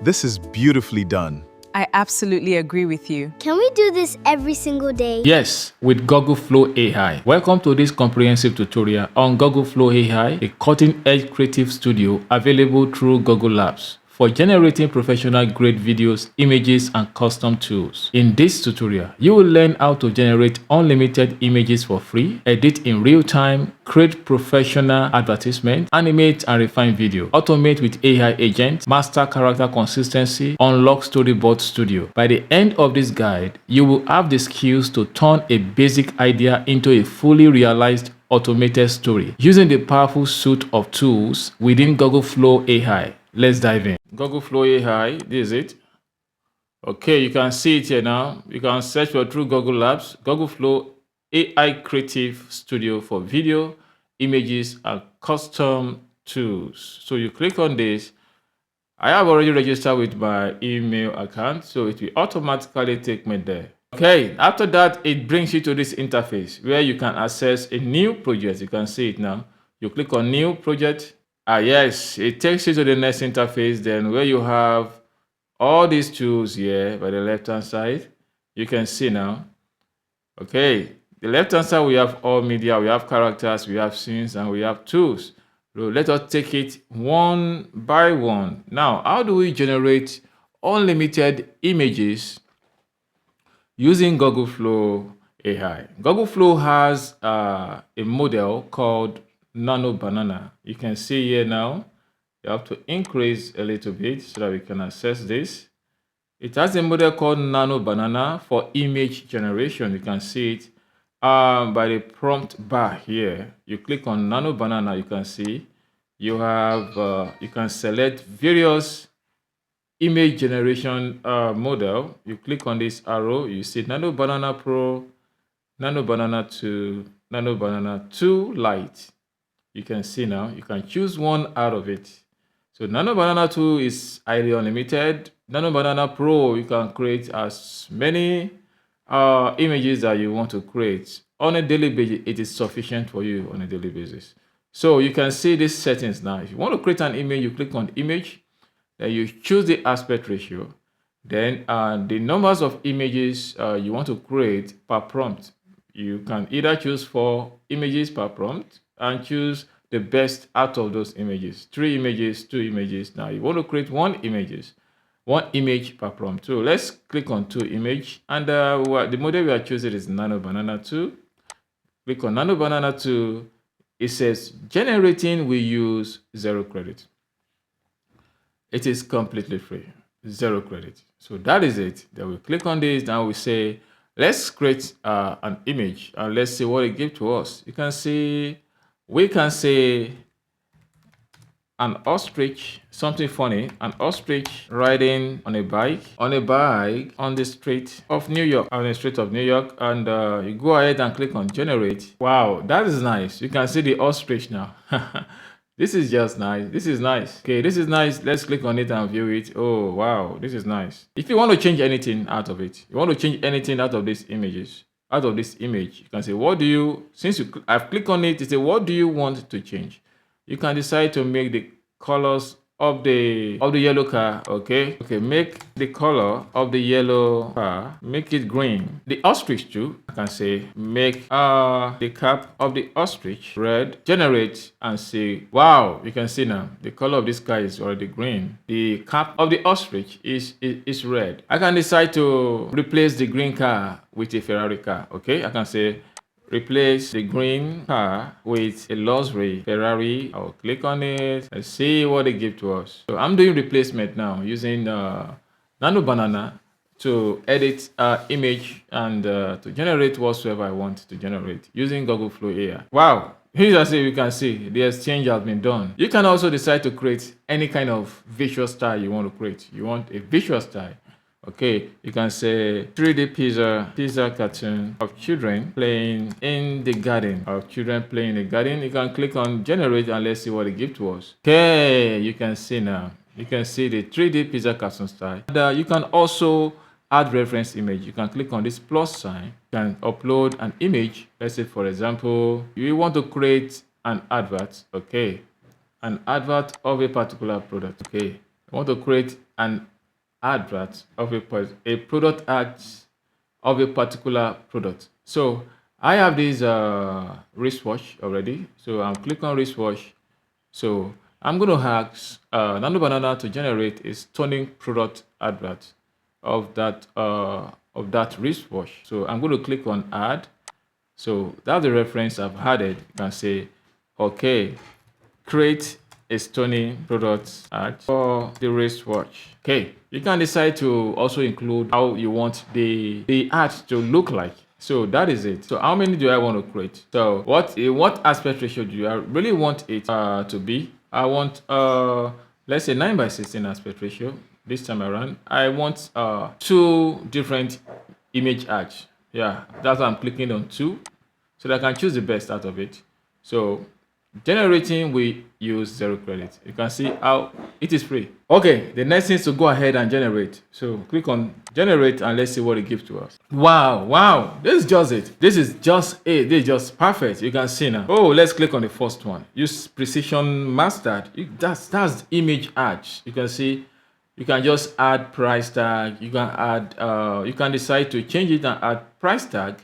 This is beautifully done. I absolutely agree with you. Can we do this every single day? Yes, with Google Flow AI. Welcome to this comprehensive tutorial on Google Flow AI, a cutting-edge creative studio available through Google Labs for generating professional-grade videos, images, and custom tools. In this tutorial, you will learn how to generate unlimited images for free, edit in real time, create professional advertisement, animate and refine video, automate with AI agent, master character consistency, unlock Storyboard Studio. By the end of this guide, you will have the skills to turn a basic idea into a fully realized automated story using the powerful suite of tools within Google Flow AI. Let's dive in. Google Flow AI, this is it. Okay, you can see it here now. You can search for through Google Labs, Google Flow AI Creative Studio for video, images, and custom tools. So you click on this. I have already registered with my email account, so it will automatically take me there. Okay, after that, it brings you to this interface where you can access a new project. You can see it now. You click on new project. Yes, it takes you to the next interface, then where you have all these tools here by the left hand side. You can see now. Okay, the left hand side we have all media, we have characters, we have scenes, and we have tools. So let us take it one by one. Now, how do we generate unlimited images using Google Flow AI? Google Flow has a model called Nano Banana. You can see here now, you have to increase a little bit so that we can access this. It has a model called Nano Banana for image generation. You can see it by the prompt bar here. You click on Nano Banana, you can see you have you can select various image generation model. You click on this arrow, you see Nano Banana Pro, Nano Banana 2, Nano Banana 2 Lite. You can see now, you can choose one out of it. So Nano Banana 2 is highly unlimited. Nano Banana Pro, you can create as many images that you want to create. On a daily basis, it is sufficient for you on a daily basis. So you can see these settings now. If you want to create an image, you click on image, then you choose the aspect ratio. Then the numbers of images you want to create per prompt. You can either choose 4 images per prompt and choose the best out of those images. 3 images, 2 images. Now you want to create 1 image per prompt. So let's click on 2 image, and the model we are choosing is Nano Banana 2. Click on Nano Banana 2. It says generating will use 0 credit. It is completely free, 0 credit. So that is it. Then we click on this. Now we say let's create an image, and let's see what it gives to us. You can see we can say an ostrich, something funny, an ostrich riding on a bike on the street of New York, and you go ahead and click on generate. Wow, that is nice. You can see the ostrich now. This is just nice. This is nice. Okay, this is nice. Let's click on it and view it. Oh, wow, this is nice. If you want to change anything out of it, you want to change anything out of these images, out of this image, you can say, what do you, since I've clicked on it, you say, what do you want to change? You can decide to make the colors of the yellow car. Okay, make the color of the yellow car, make it green. The ostrich too, I can say make the cap of the ostrich red. Generate and see. Wow, you can see now the color of this car is already green. The cap of the ostrich is red. I can decide to replace the green car with a Ferrari car. Okay, I can say replace the green car with a luxury Ferrari. I'll click on it and see what they give to us. So I'm doing replacement now using Nano Banana to edit image and to generate whatsoever I want to generate using Google Flow AI. Wow. Here, as you can see, the exchange has been done. You can also decide to create any kind of visual style you want to create. You want a visual style. Okay, you can say 3D pizza cartoon of children playing in the garden. You can click on generate and let's see what it gives to us. Okay, you can see now. You can see the 3D pizza cartoon style. And you can also add reference image. You can click on this plus sign. You can upload an image. Let's say, for example, you want to create an advert. Okay, an advert of a particular product. Okay, I want to create an advert of a product ad of a particular product. So I have this wristwatch already. So I'm click on wristwatch. So I'm going to ask Nano Banana to generate a stunning product advert of that wristwatch. So I'm going to click on add. So that's the reference I've added. You can say, okay, create a stunning product ad for the wristwatch. Okay, you can decide to also include how you want the ad to look like. So that is it. So how many do I want to create? So what aspect ratio do I really want it to be? I want let's say 9:16 aspect ratio. This time around, I want 2 different image ads. Yeah, that's why I'm clicking on 2, so that I can choose the best out of it. So generating, we use 0 credit. You can see how it is free. Okay, the next thing is to go ahead and generate. So click on generate and let's see what it gives to us. Wow, this is just it. This is just perfect. You can see now. Oh, let's click on the first one. Use precision mastered. That's image ads. You can see you can just add price tag. You can add you can decide to change it and add price tag.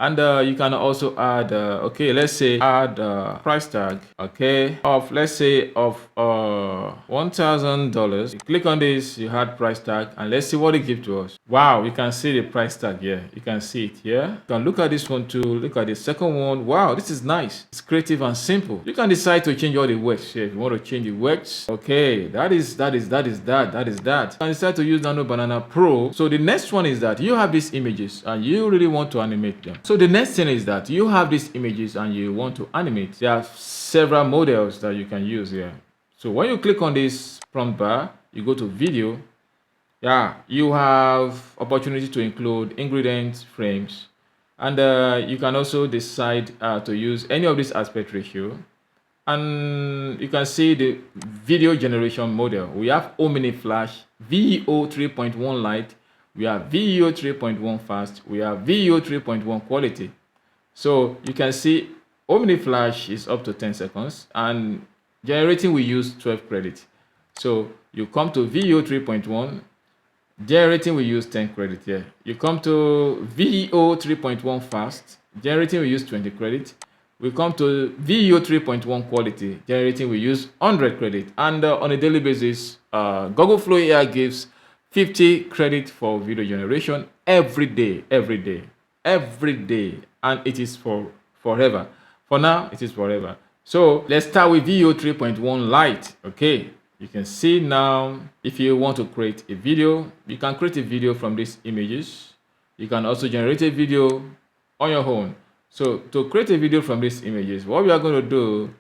And you can also add, okay, let's say add price tag, okay, of, let's say, of $1,000. You click on this, you add price tag, and let's see what it gives to us. Wow, you can see the price tag here. You can see it here. You can look at this one too. Look at the second one. Wow, this is nice. It's creative and simple. You can decide to change all the words here. If you want to change the words, okay, that is that. You can decide to use Nano Banana Pro. So the next one is that you have these images and you really want to animate them. So the next thing is that you have these images and you want to animate. There are several models that you can use here. So when you click on this prompt bar, you go to video. Yeah, you have opportunity to include ingredients, frames, and you can also decide to use any of this aspect ratio. And you can see the video generation model. We have Omni Flash, VEO 3.1 Lite, we have VEO 3.1 Fast, we have VEO 3.1 Quality. So you can see Omni Flash is up to 10 seconds and generating we use 12 credits. So you come to VEO 3.1, generating we use 10 credits here. You come to VEO 3.1 Fast, generating we use 20 credits. We come to VEO 3.1 Quality, generating we use 100 credit. And on a daily basis, Google Flow AI gives 50 credit for video generation every day, and it is for forever. For now, it is forever. So let's start with VEO 3.1 Lite. Okay, you can see now, if you want to create a video, you can create a video from these images. You can also generate a video on your own. So to create a video from these images, what we are going to do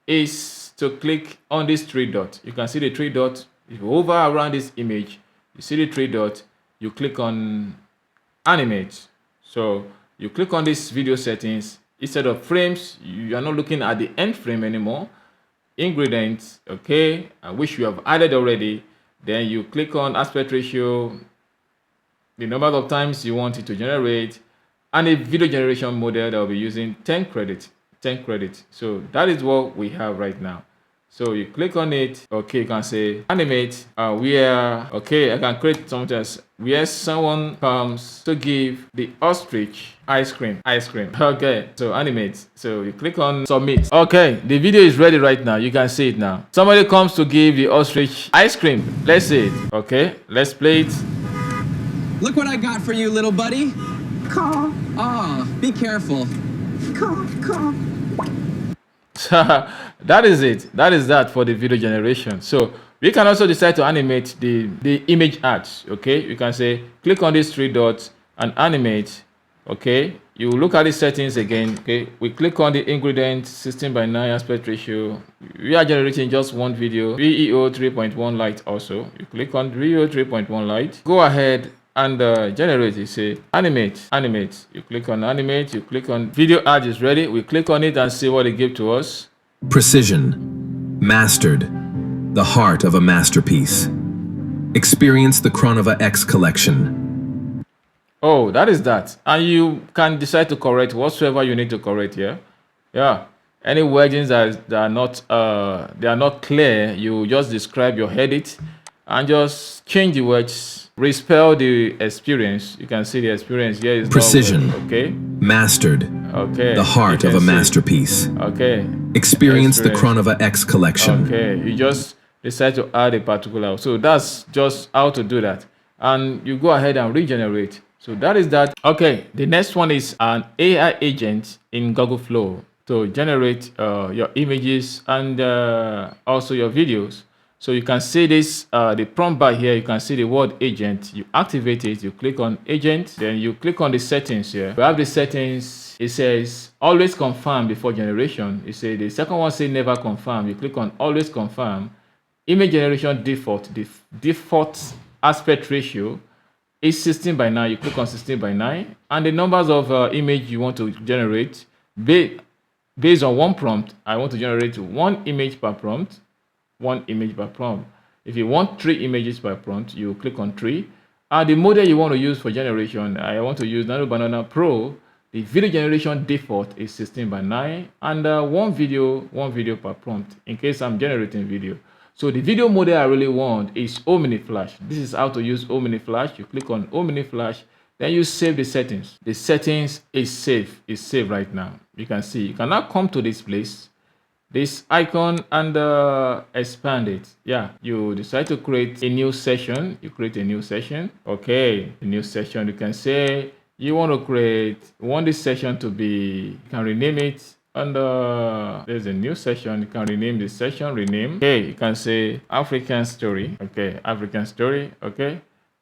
is to click on this 3 dots. You can see the 3 dots. If you hover around this image, you see the 3 dots, you click on animate. So you click on this video settings. Instead of frames, you are not looking at the end frame anymore. Ingredients, okay, which you have added already. Then you click on aspect ratio, the number of times you want it to generate, and a video generation model that will be using 10 credits. So that is what we have right now. So you click on it. Okay, you can say animate. Okay, I can create something else where someone comes to give the ostrich ice cream. Okay, so animate. So you click on submit. Okay, the video is ready right now. You can see it now. Somebody comes to give the ostrich ice cream. Let's see it. Okay, let's play it. Look what I got for you, little buddy. Caw. Ah, be careful. Caw. That is it. That is that for the video generation. So we can also decide to animate the image ads. Okay, you can say click on these 3 dots and animate. Okay, you look at the settings again. Okay, we click on the ingredient 16:9 aspect ratio. We are generating just one video, VEO 3.1 Lite. Also, you click on VEO 3.1 Lite, go ahead and generate. You say animate. You click on animate, you click on video ad is ready. We click on it and see what it gives to us. Precision, mastered, the heart of a masterpiece. Experience the Chronova X collection. Oh, that is that. And you can decide to correct whatsoever you need to correct here. Yeah, any wordings that are not clear, you just describe your edit and just change the words, respell the experience. You can see the experience here is Precision. not good. Okay. Mastered. Okay. The heart You of a can see. masterpiece. Okay. Experience the Experience. Chronova X collection. Okay. You just decide to add a particular. So that's just how to do that. And you go ahead and regenerate. So that is that. Okay. The next one is an AI agent in Google Flow to generate your images and also your videos. So you can see this, the prompt bar here, you can see the word agent. You activate it, you click on agent, then you click on the settings here. You have the settings, it says always confirm before generation. You say the second one say never confirm. You click on always confirm. Image generation default, the default aspect ratio is 16:9. You click on 16:9. And the numbers of image you want to generate, based on one prompt, I want to generate one image per prompt. One image per prompt. If you want 3 images per prompt, you click on 3. And the model you want to use for generation, I want to use Nano Banana Pro. The video generation default is 16:9, and one video per prompt in case I'm generating video. So the video model I really want is Omni Flash. This is how to use Omni Flash. You click on Omni Flash, then you save the settings. The settings is saved right now. You can see. You can now come to this place, this icon, and expand it. Yeah, you decide to create a new session. You create a new session. Okay, a new session. You can say you want this session to be, you can rename it, and there's a new session. You can rename the session, rename. Okay, you can say African story. Okay, African story. Okay,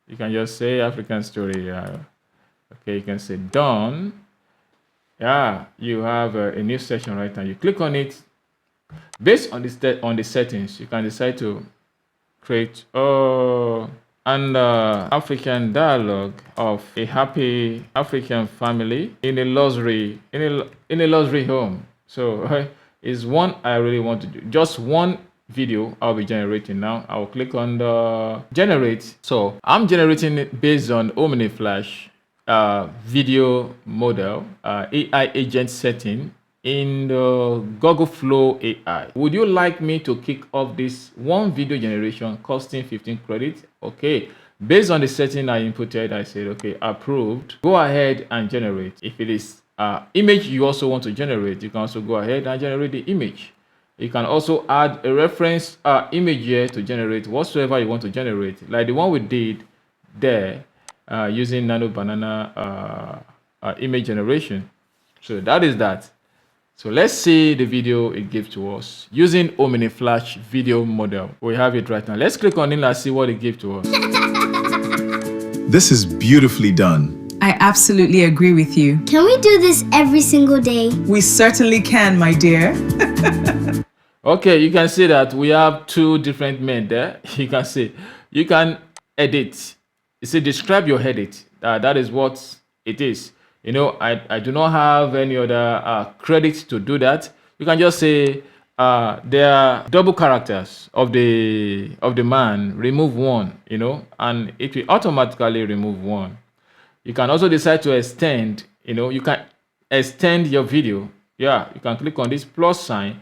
you can just say African story. Okay, you can say done. Yeah, you have a new session right now. You click on it. Based on the settings, you can decide to create an African dialogue of a happy African family in a luxury home. So is one I really want to do. Just one video I'll be generating now. I'll click on the generate. So I'm generating it based on Omni Flash video model AI agent setting in the Google Flow AI. Would you like me to kick off this one video generation costing 15 credits? Okay, based on the setting I inputted, I said, okay, approved. Go ahead and generate. If it is image you also want to generate, you can also go ahead and generate the image. You can also add a reference image here to generate whatsoever you want to generate, like the one we did there using Nano Banana image generation. So that is that. So let's see the video it gives to us using Omni Flash video model. We have it right now. Let's click on it and see what it gives to us. This is beautifully done. I absolutely agree with you. Can we do this every single day? We certainly can, my dear. Okay, you can see that we have 2 different men there. You can see, you can edit. You see, describe your edit. That is what it is. You know, I do not have any other credits to do that. You can just say there are double characters of the man, remove one, you know, and it will automatically remove one. You can also decide to extend, you know, you can extend your video. Yeah, you can click on this plus sign,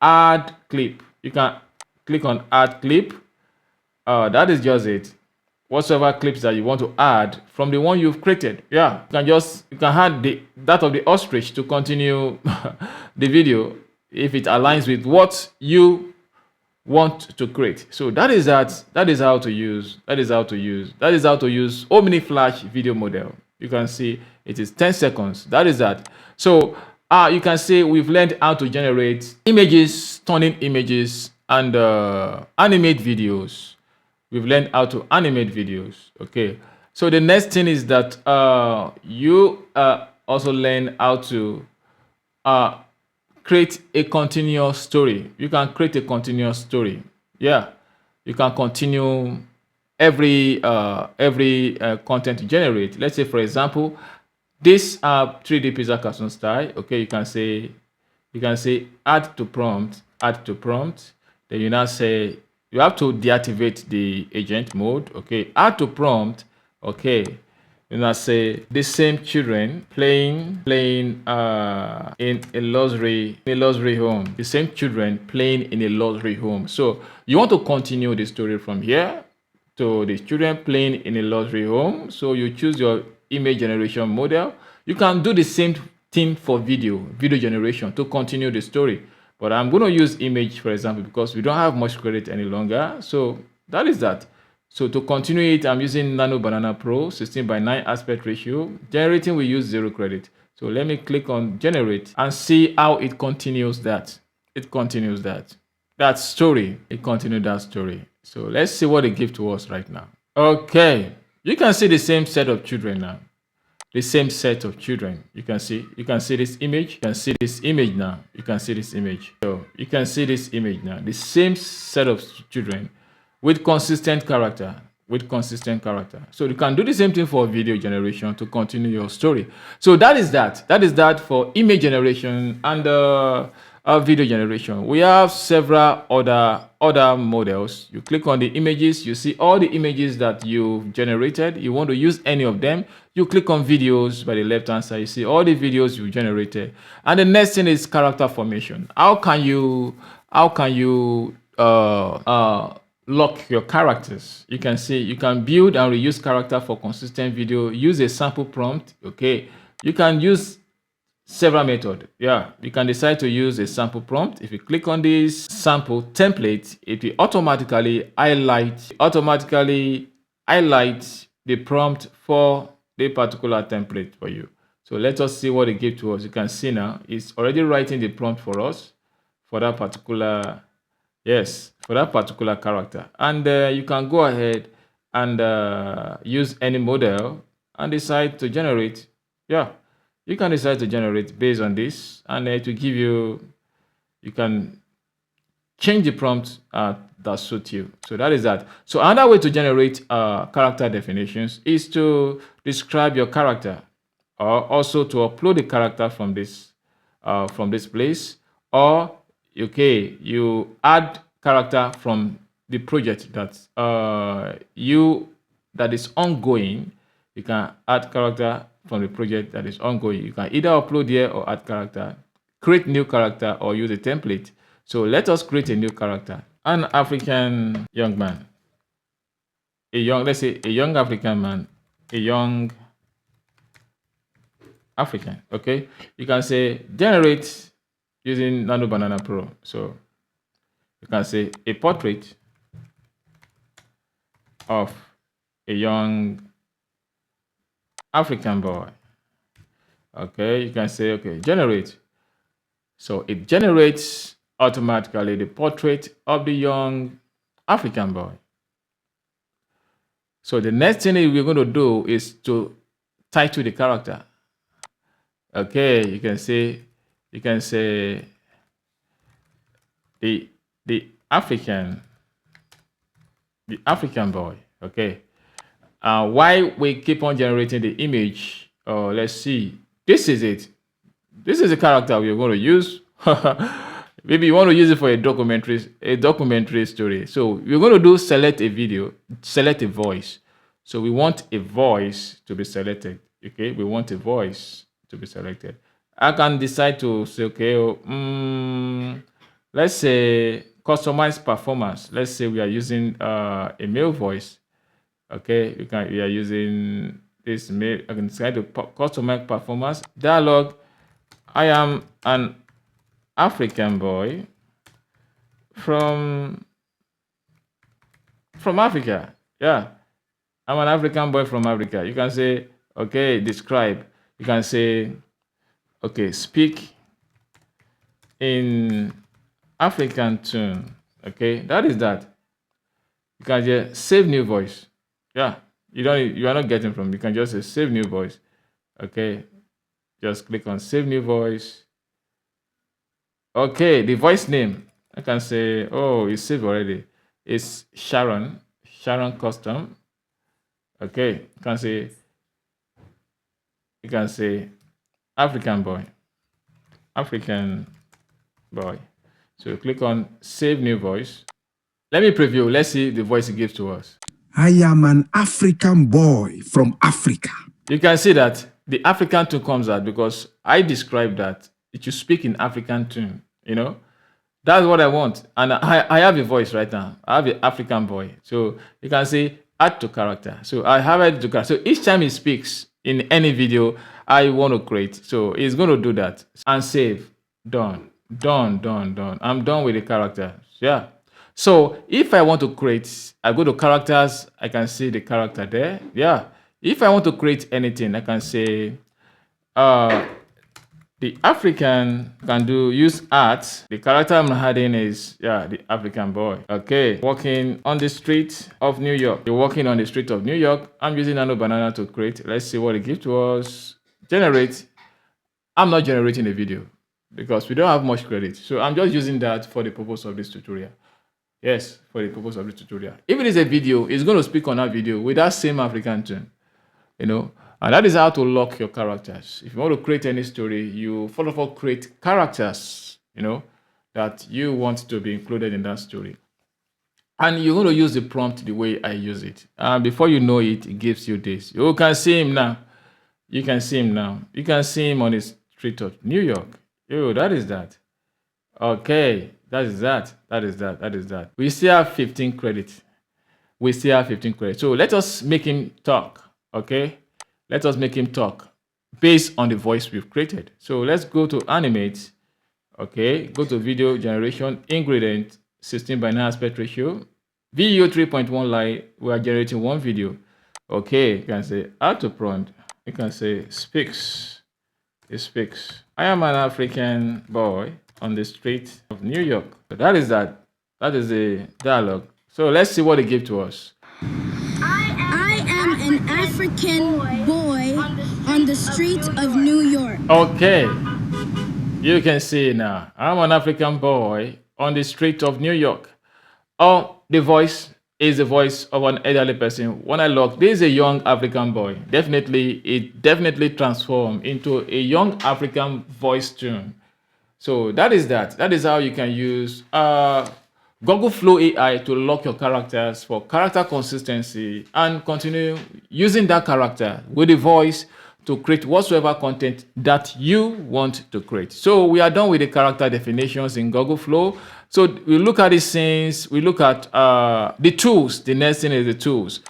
add clip. You can click on add clip. That is just it. Whatsoever clips that you want to add from the one you've created. Yeah, you can add that of the ostrich to continue the video if it aligns with what you want to create. So that is how to use Omni Flash video model. You can see it is 10 seconds. That is that. So you can see we've learned how to generate images, stunning images, and animate videos. We've learned how to animate videos. Okay, so the next thing is that you also learn how to create a continuous story. You can create a continuous story. Yeah, you can continue every content you generate. Let's say, for example, this 3D pizza cartoon style. Okay, you can say add to prompt. Then you now say, you have to deactivate the agent mode. Okay, add to prompt. Okay, you now say the same children playing in a luxury home. The same children playing in a luxury home. So you want to continue the story from here. to the children playing in a luxury home. So you choose your image generation model. You can do the same thing for video generation to continue the story. But I'm going to use image, for example, because we don't have much credit any longer. So that is that. So to continue it, I'm using Nano Banana Pro 16:9 aspect ratio. Generating, we use 0 credit. So let me click on generate and see how it continues that. It continues that. That story. It continued that story. So let's see what they give to us right now. Okay. You can see the same set of children now. The same set of children. You can see this image. You can see this image now. You can see this image. So you can see this image now. The same set of children with consistent character. So you can do the same thing for video generation to continue your story. So that is that for image generation and video generation. We have several other models. You click on the images, you see all the images that you've generated. You want to use any of them, you click on videos by the left hand side, you see all the videos you've generated. And the next thing is character formation. How can you lock your characters? You can see you can build and reuse character for consistent video. Use a sample prompt. Okay, you can use several methods. Yeah, you can decide to use a sample prompt. If you click on this sample template, it will automatically highlight the prompt for the particular template for you. So let us see what it gives to us. You can see now it's already writing the prompt for us for that particular character. And you can go ahead and use any model and decide to generate. Yeah, you can decide to generate based on this, and it will give you can change the prompt that suits you. So that is that. So another way to generate character definitions is to describe your character, or also to upload the character from this place, or you add character from the project that is ongoing. You can add character from the project that is ongoing. You can either upload here or add character, create new character, or use a template. So let us create a new character. An African young man. Let's say a young African man. A young African. Okay. You can say generate using Nano Banana Pro. So you can say a portrait of a young African boy. Okay, you can say, okay, generate. So it generates automatically the portrait of the young African boy. So the next thing we're going to do is to title the character. Okay, you can say the African boy. Okay. Why we keep on generating the image? Let's see. This is it. This is the character we're going to use. Maybe you want to use it for a documentary story. So we're going to select a video, select a voice. So we want a voice to be selected. Okay, we want a voice to be selected. I can decide to say, okay, let's say customize performance. Let's say we are using a male voice. Okay, we are using this male. I can decide to customize performance. Dialogue. I am an African boy from Africa. Yeah, I'm an African boy from Africa. You can say, okay, describe. You can say, okay, speak in African tone. Okay, that is that. You can just save new voice. Yeah, you are not getting from. You can just say save new voice. Okay, just click on save new voice. Okay, the voice name. I can say, oh, it's saved already. It's Sharon Custom. Okay, you can say African boy. So click on save new voice. Let me preview. Let's see the voice it gives to us. I am an African boy from Africa. You can see that the African tune comes out because I described that it should speak in African tune. That's what I want. And I have a voice right now. I have an African boy. So you can say add to character. So I have added to character. So each time he speaks in any video I want to create, so it's going to do that and save. Done. Done. I'm done with the character. Yeah. So if I want to create, I go to characters, I can see the character there. Yeah. If I want to create anything, I can say the African can use art. The character I'm adding is the African boy. Okay, walking on the street of New York. You're walking on the street of New York. I'm using Nano Banana to create. Let's see what it gives to us. Generate. I'm not generating a video because we don't have much credit. So I'm just using that for the purpose of this tutorial. Yes, for the purpose of this tutorial. If it is a video, it's going to speak on that video with that same African tune. And that is how to lock your characters. If you want to create any story, you first of all create characters, that you want to be included in that story. And you're going to use the prompt the way I use it. And before you know it, it gives you this. You can see him now. You can see him now. You can see him on the street of New York. That is that. Okay, that is that. We still have 15 credits. So let us make him talk, okay? Let us make him talk based on the voice we've created. So let's go to animate. Okay, go to video generation, ingredient, 16:9 aspect ratio, video 3.1 light. We are generating one video. Okay, you can say add to prompt. You can say speaks. It speaks. I am an African boy on the street of New York. So that is that. That is the dialogue. So let's see what it gives to us. I am an African boy on the streets of New York. Okay, you can see now. I'm an African boy on the street of New York. Oh, the voice is the voice of an elderly person. When I look, this is a young African boy. It definitely transformed into a young African voice tune. So that is that. That is how you can use Google Flow AI to lock your characters for character consistency and continue using that character with the voice to create whatsoever content that you want to create. So we are done with the character definitions in Google Flow. So we look at the scenes, we look at the tools. The next thing is the tools.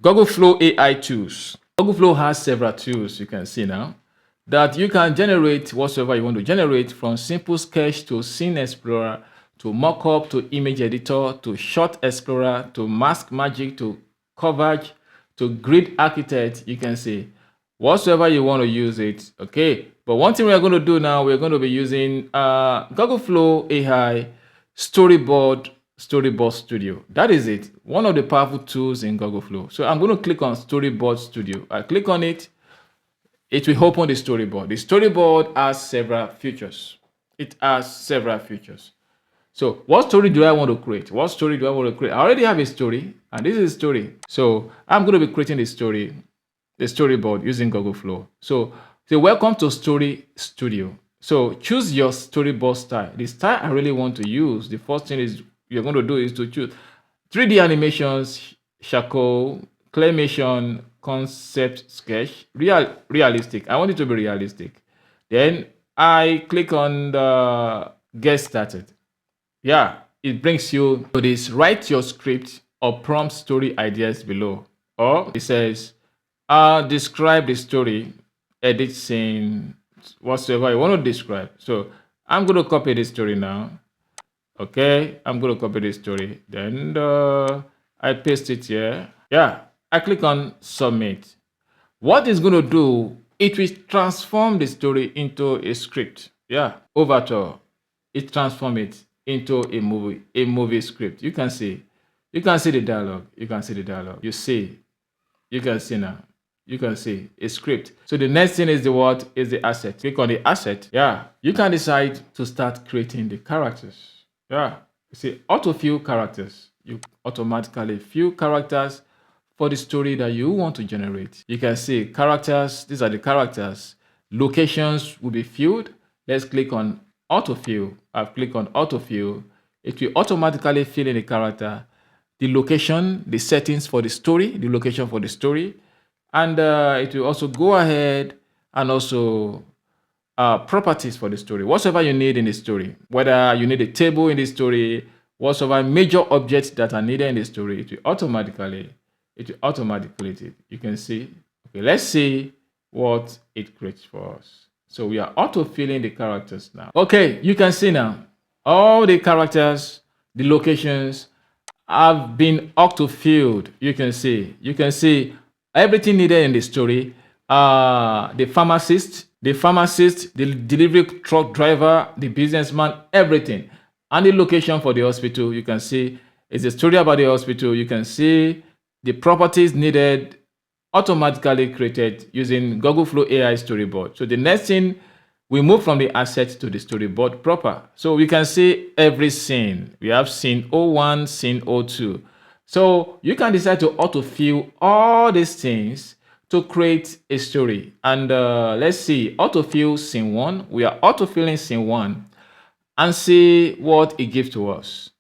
Google Flow AI tools. Google Flow has several tools you can see now that you can generate whatsoever you want to generate, from simple sketch to scene explorer, to mockup, to image editor, to shot explorer, to mask magic, to coverage, to grid architect. You can see whatsoever you want to use it. Okay, but one thing we are going to do now, we're going to be using Google Flow AI Storyboard Studio. That is it, one of the powerful tools in Google Flow. So I'm going to click on Storyboard Studio. I click on it, it will open the storyboard. The storyboard has several features. It has several features. So what story do I want to create? I already have a story, and this is a story. So I'm going to be creating the storyboard using Google Flow. So welcome to Story Studio. So choose your storyboard style. The style I really want to use, the first thing is you're going to do is to choose 3D animations, charcoal, claymation, concept sketch, realistic. I want it to be realistic. Then I click on the get started. Yeah, it brings you to this, write your script or prompt story ideas below. Or it says, describe the story, edit scene, whatsoever you want to describe. So I'm going to copy this story now. Okay, I'm going to copy this story. Then I paste it here. Yeah, I click on submit. What it's going to do, it will transform the story into a script. Yeah, Overture. It transforms it into a movie script. You can see the dialogue. You can see now. You can see a script. So the next thing is the asset. Click on the asset. Yeah, you can decide to start creating the characters. Yeah, you see autofill characters. You automatically fill characters for the story that you want to generate. You can see characters. These are the characters. Locations will be filled. Let's click on autofill. I've clicked on autofill. It will automatically fill in the character, the location, the settings for the story, the location for the story, and it will also go ahead and also properties for the story, whatsoever you need in the story, whether you need a table in the story, whatsoever major objects that are needed in the story, it will it will automatically create it. You can see. Okay, let's see what it creates for us. So we are auto-filling the characters now. Okay, you can see now all the characters, the locations have been auto-filled. You can see everything needed in the story. The pharmacist, the delivery truck driver, the businessman, everything. And the location for the hospital, you can see it's a story about the hospital. You can see the properties needed automatically created using Google Flow AI Storyboard. So the next thing, we move from the asset to the storyboard proper. So we can see every scene. We have scene 01, scene 02. So you can decide to autofill all these things to create a story. And let's see, autofill scene 1. We are autofilling scene 1 and see what it gives to us.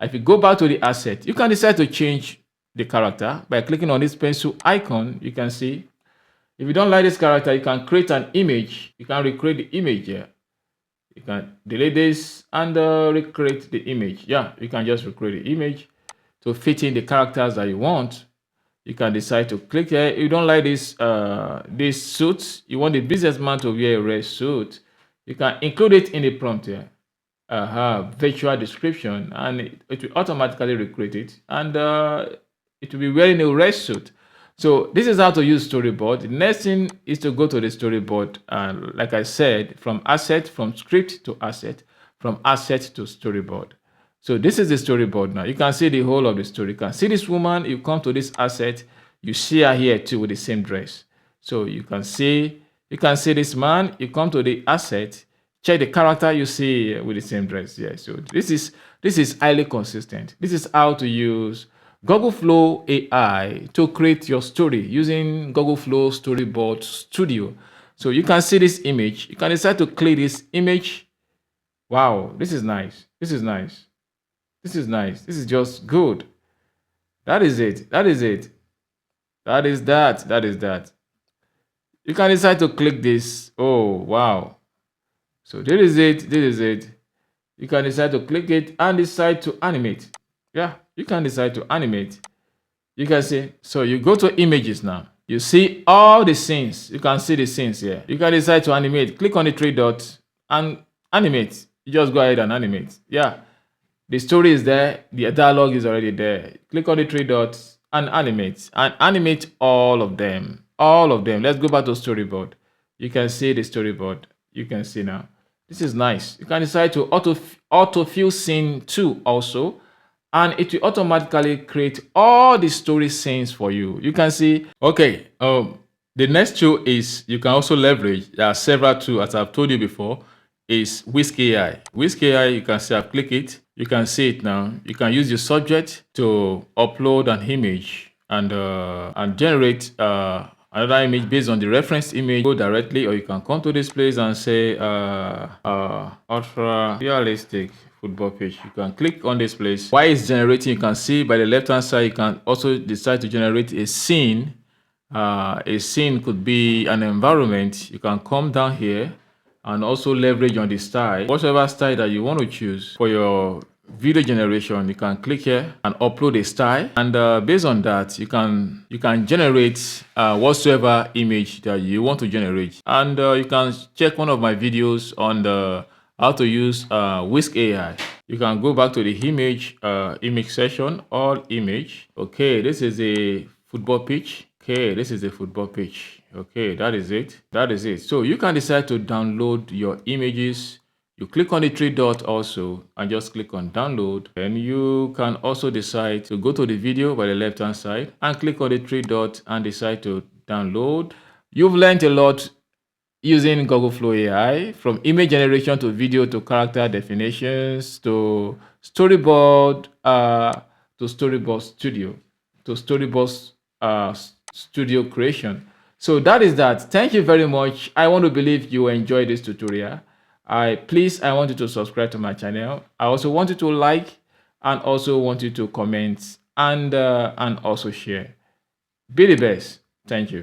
If you go back to the asset, you can decide to change the character by clicking on this pencil icon. You can see if you don't like this character, you can create an image. You can recreate the image here. You can delete this and recreate the image. Yeah, you can just recreate the image to fit in the characters that you want. You can decide to click here. If you don't like this suit, you want the businessman to wear a red suit, you can include it in the prompt here. Virtual description, and it will automatically recreate it, and it will be wearing a red suit. So this is how to use storyboard. The next thing is to go to the storyboard, and like I said, from script to asset, from asset to storyboard. So this is the storyboard now. You can see the whole of the story. You can see this woman, you come to this asset, you see her here too with the same dress. So you can see this man, you come to the asset, check the character, you see with the same dress. Yeah, so this is highly consistent. This is how to use Google Flow AI to create your story using Google Flow Storyboard Studio. So you can see this image. You can decide to click this image. Wow, this is nice. This is nice. This is nice. This is just good. That is it. That is it. That is that. That is that. You can decide to click this. Oh, wow. So this is it. This is it. You can decide to click it and decide to animate. Yeah, you can decide to animate. You can see. So you go to images now. You see all the scenes. You can see the scenes here. You can decide to animate. Click on the three dots and animate. You just go ahead and animate. Yeah. The story is there. The dialogue is already there. Click on the three dots and animate. And animate all of them. All of them. Let's go back to storyboard. You can see the storyboard. You can see now. This is nice. You can decide to autofill scene 2 also. And it will automatically create all the story scenes for you. You can see. Okay. The next tool is you can also leverage. There are several tools, as I've told you before, is Whisk AI. Whisk AI, you can see I've clicked it. You can see it now. You can use your subject to upload an image and generate another image based on the reference image. Go directly, or you can come to this place and say ultra realistic football pitch. You can click on this place. While it's generating, you can see by the left hand side, you can also decide to generate a scene. A scene could be an environment. You can come down here and also leverage on the style, whatever style that you want to choose for your video generation. You can click here and upload a style, and based on that, you can generate whatsoever image that you want to generate. And you can check one of my videos on the how to use Whisk AI. You can go back to the image section, all image. Okay, this is a football pitch. Okay, this is a football pitch. Okay, that is it. That is it. So you can decide to download your images. You click on the three dots also and just click on download. And you can also decide to go to the video by the left hand side and click on the three dots and decide to download. You've learned a lot using Google Flow AI, from image generation to video to character definitions to storyboard studio to storyboard studio creation. So that is that. Thank you very much. I want to believe you enjoyed this tutorial. I want you to subscribe to my channel. I also want you to like and also want you to comment and also share. Be the best. Thank you.